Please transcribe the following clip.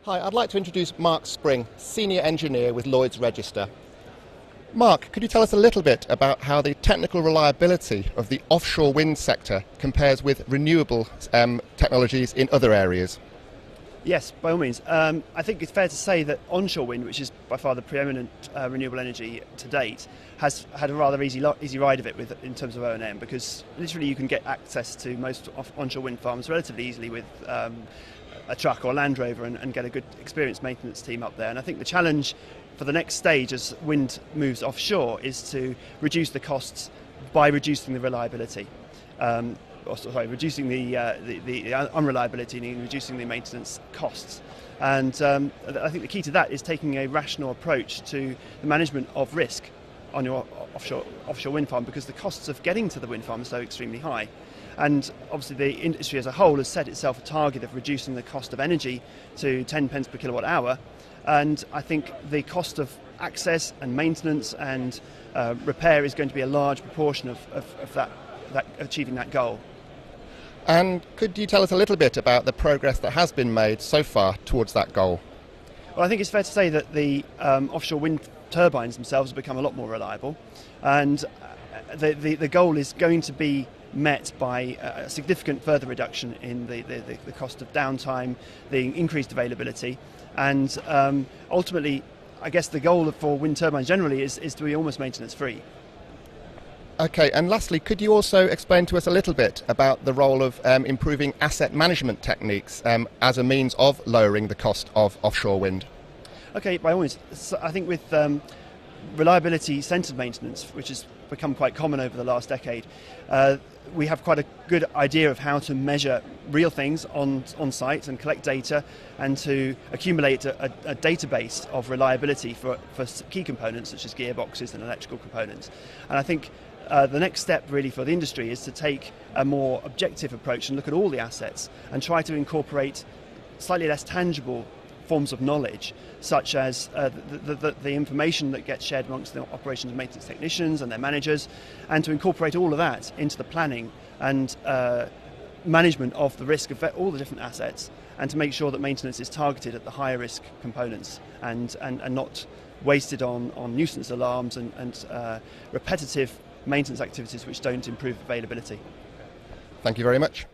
Hi, I'd like to introduce Mark Spring, Senior Engineer with Lloyd's Register. Mark, could you tell us a little bit about how the technical reliability of the offshore wind sector compares with renewable technologies in other areas? Yes, by all means. I think it's fair to say that onshore wind, which is by far the preeminent renewable energy to date, has had a rather easy ride of it in terms of O&M, because literally you can get access to most onshore wind farms relatively easily with a truck or Land Rover and get a good experienced maintenance team up there. And I think the challenge for the next stage as wind moves offshore is to reduce the costs by reducing the reliability. Reducing the unreliability and reducing the maintenance costs. And I think the key to that is taking a rational approach to the management of risk on your offshore wind farm, because the costs of getting to the wind farm are so extremely high. And obviously the industry as a whole has set itself a target of reducing the cost of energy to 10 pence per kilowatt hour. And I think the cost of access and maintenance and repair is going to be a large proportion of that achieving that goal. And could you tell us a little bit about the progress that has been made so far towards that goal? Well, I think it's fair to say that the offshore wind turbines themselves have become a lot more reliable, and the goal is going to be met by a significant further reduction in the cost of downtime, the increased availability, and ultimately, I guess the goal for wind turbines generally is to be almost maintenance free. Okay, and lastly, could you also explain to us a little bit about the role of improving asset management techniques as a means of lowering the cost of offshore wind? Okay, by all means. So I think with reliability-centred maintenance, which has become quite common over the last decade, we have quite a good idea of how to measure real things on site and collect data, and to accumulate a database of reliability for key components such as gearboxes and electrical components. And I think the next step really for the industry is to take a more objective approach and look at all the assets and try to incorporate slightly less tangible forms of knowledge, such as the information that gets shared amongst the operations and maintenance technicians and their managers, and to incorporate all of that into the planning and management of the risk of all the different assets, and to make sure that maintenance is targeted at the higher risk components and not wasted on nuisance alarms and repetitive maintenance activities which don't improve availability. Thank you very much.